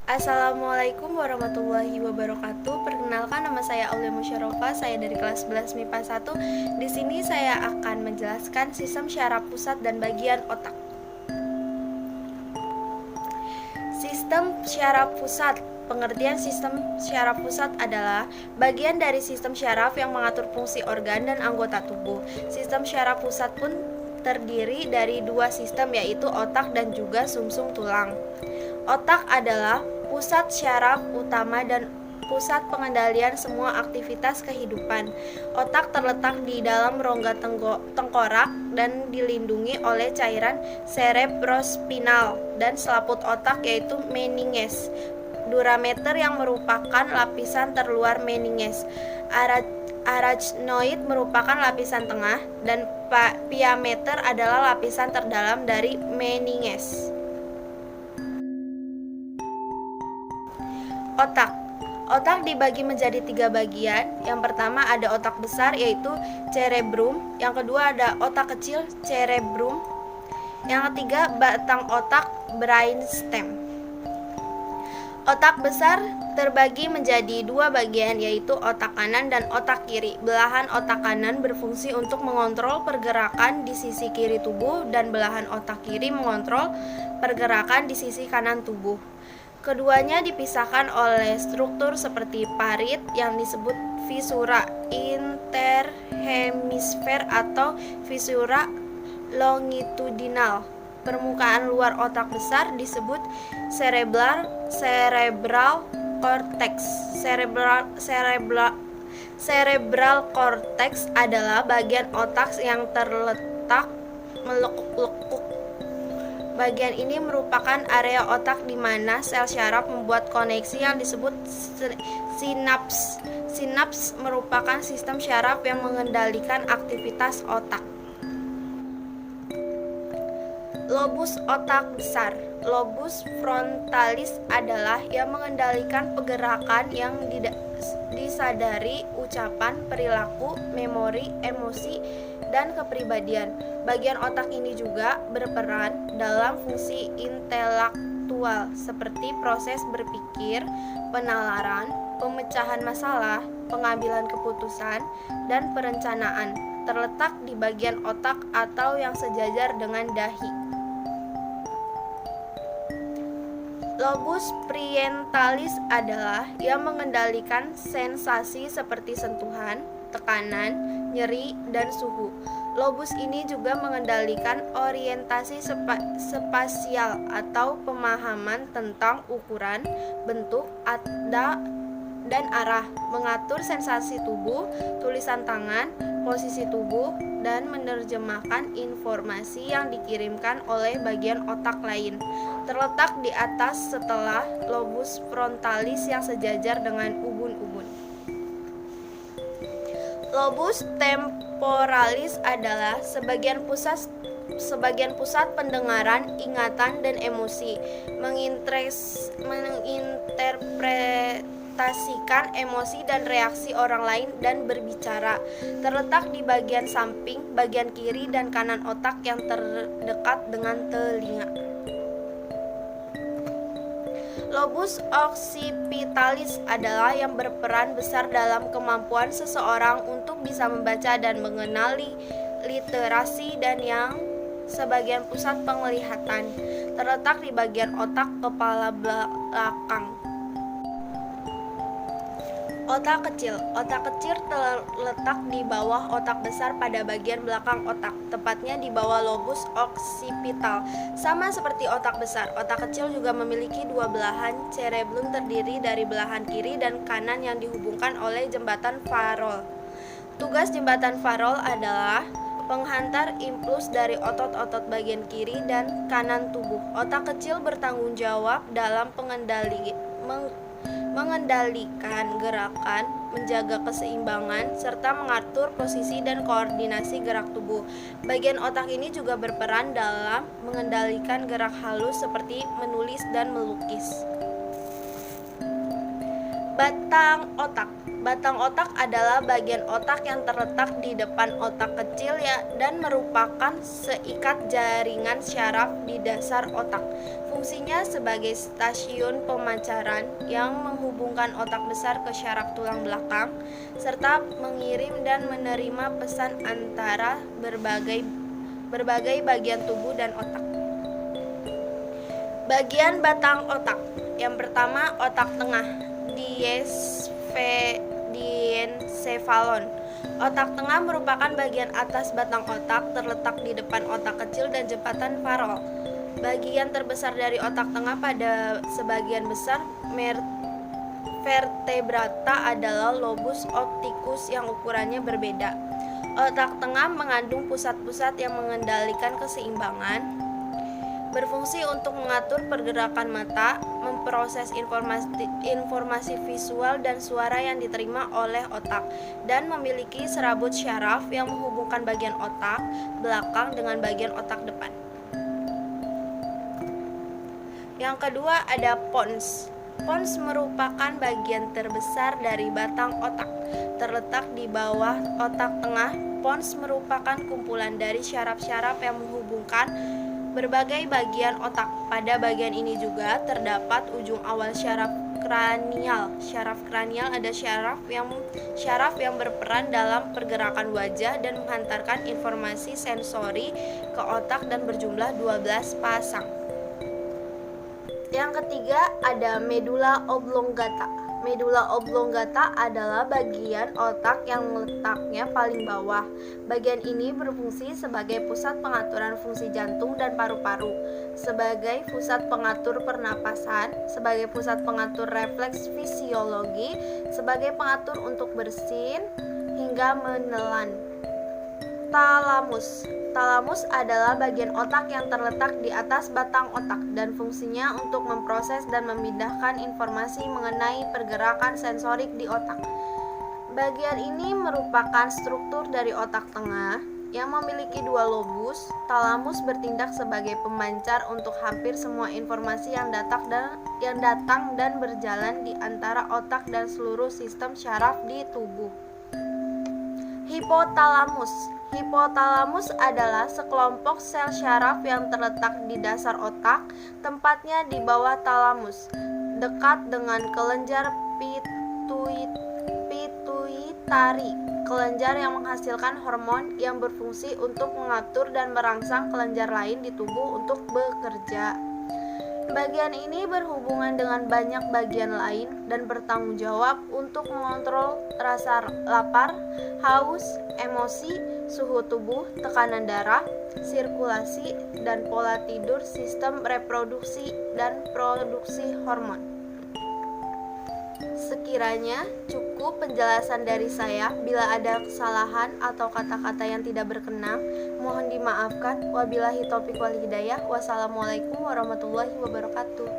Assalamualaikum warahmatullahi wabarakatuh. Perkenalkan, nama saya Aulia Musyarofa. Saya dari kelas 11 MIPA 1. Di sini saya akan menjelaskan sistem syaraf pusat dan bagian otak. Sistem syaraf pusat. Pengertian sistem syaraf pusat adalah bagian dari sistem syaraf yang mengatur fungsi organ dan anggota tubuh. Sistem syaraf pusat pun terdiri dari dua sistem, yaitu otak dan juga sumsum tulang. Otak adalah pusat syaraf utama dan pusat pengendalian semua aktivitas kehidupan. Otak terletak di dalam rongga tengkorak dan dilindungi oleh cairan cerebrospinal dan selaput otak, yaitu meninges, durameter yang merupakan lapisan terluar meninges, arachnoid merupakan lapisan tengah, dan piameter adalah lapisan terdalam dari meninges. Otak dibagi menjadi 3 bagian. Yang pertama ada otak besar, yaitu cerebrum. Yang kedua ada otak kecil, cerebrum. Yang ketiga batang otak, brainstem. Otak besar terbagi menjadi 2 bagian, yaitu otak kanan dan otak kiri. Belahan otak kanan berfungsi untuk mengontrol pergerakan di sisi kiri tubuh, dan belahan otak kiri mengontrol pergerakan di sisi kanan tubuh. Keduanya dipisahkan oleh struktur seperti parit yang disebut visura interhemisfer atau visura longitudinal. Permukaan luar otak besar disebut cerebral cortex. Cerebral cortex adalah bagian otak yang terletak melekuk-lekuk. Bagian ini merupakan area otak di mana sel syaraf membuat koneksi yang disebut sinaps. Sinaps merupakan sistem syaraf yang mengendalikan aktivitas otak. Lobus otak besar. Lobus frontalis adalah yang mengendalikan pergerakan yang disadari, ucapan, perilaku, memori, emosi, dan kepribadian. Bagian otak ini juga berperan dalam fungsi intelektual seperti proses berpikir, penalaran, pemecahan masalah, pengambilan keputusan, dan perencanaan. Terletak di bagian otak atau yang sejajar dengan dahi. Lobus parietal adalah yang mengendalikan sensasi seperti sentuhan, tekanan, nyeri, dan suhu. Lobus ini juga mengendalikan orientasi spasial atau pemahaman tentang ukuran, bentuk, dan arah, mengatur sensasi tubuh, tulisan tangan, posisi tubuh, dan menerjemahkan informasi yang dikirimkan oleh bagian otak lain. Terletak di atas setelah lobus frontalis yang sejajar dengan ubun-ubun. Lobus temporalis adalah sebagian pusat pendengaran, ingatan, dan emosi, menginterpretasikan emosi dan reaksi orang lain, dan berbicara. Terletak di bagian samping, bagian kiri, dan kanan otak yang terdekat dengan telinga. Lobus occipitalis adalah yang berperan besar dalam kemampuan seseorang untuk bisa membaca dan mengenali literasi, dan yang sebagian pusat penglihatan. Terletak di bagian otak kepala belakang. Otak kecil. Otak kecil terletak di bawah otak besar pada bagian belakang otak, tepatnya di bawah lobus occipital. Sama seperti otak besar, otak kecil juga memiliki 2 belahan cerebellum terdiri dari belahan kiri dan kanan yang dihubungkan oleh jembatan Farol. Tugas jembatan Farol adalah penghantar impuls dari otot-otot bagian kiri dan kanan tubuh. Otak kecil bertanggung jawab dalam mengendalikan gerakan, menjaga keseimbangan, serta mengatur posisi dan koordinasi gerak tubuh. Bagian otak ini juga berperan dalam mengendalikan gerak halus seperti menulis dan melukis. Batang otak. Batang otak adalah bagian otak yang terletak di depan otak kecil dan merupakan seikat jaringan syaraf di dasar otak. Fungsinya sebagai stasiun pemancaran yang menghubungkan otak besar ke syaraf tulang belakang serta mengirim dan menerima pesan antara berbagai bagian tubuh dan otak. Bagian batang otak. Yang pertama, otak tengah, diencephalon. Otak tengah merupakan bagian atas batang otak, terletak di depan otak kecil dan jembatan faroe. Bagian terbesar dari otak tengah pada sebagian besar vertebrata adalah lobus opticus yang ukurannya berbeda. Otak tengah mengandung pusat-pusat yang mengendalikan keseimbangan, berfungsi untuk mengatur pergerakan mata, memproses informasi visual dan suara yang diterima oleh otak, dan memiliki serabut syaraf yang menghubungkan bagian otak belakang dengan bagian otak depan. Yang kedua ada pons. Pons merupakan bagian terbesar dari batang otak, terletak di bawah otak tengah. Pons merupakan kumpulan dari syaraf-syaraf yang menghubungkan berbagai bagian otak. Pada bagian ini juga terdapat ujung awal syaraf kranial. Syaraf kranial ada syaraf yang berperan dalam pergerakan wajah dan menghantarkan informasi sensori ke otak dan berjumlah 12 pasang. Yang ketiga ada medula oblongata. Medula oblongata adalah bagian otak yang letaknya paling bawah. Bagian ini berfungsi sebagai pusat pengaturan fungsi jantung dan paru-paru, sebagai pusat pengatur pernapasan, sebagai pusat pengatur refleks fisiologi, sebagai pengatur untuk bersin hingga menelan. Talamus. Talamus adalah bagian otak yang terletak di atas batang otak dan fungsinya untuk memproses dan memindahkan informasi mengenai pergerakan sensorik di otak. Bagian ini merupakan struktur dari otak tengah yang memiliki dua lobus. Talamus bertindak sebagai pemancar untuk hampir semua informasi yang datang dan berjalan di antara otak dan seluruh sistem syaraf di tubuh. Hipotalamus. Hipotalamus adalah sekelompok sel syaraf yang terletak di dasar otak, tempatnya di bawah talamus, dekat dengan kelenjar pituitari, kelenjar yang menghasilkan hormon yang berfungsi untuk mengatur dan merangsang kelenjar lain di tubuh untuk bekerja. Bagian ini berhubungan dengan banyak bagian lain dan bertanggung jawab untuk mengontrol rasa lapar, haus, emosi, suhu tubuh, tekanan darah, sirkulasi, dan pola tidur, sistem reproduksi, dan produksi hormon. Sekiranya cukup penjelasan dari saya. Bila ada kesalahan atau kata-kata yang tidak berkenan, mohon dimaafkan. Wabillahi taufiq wal hidayah. Wassalamualaikum warahmatullahi wabarakatuh.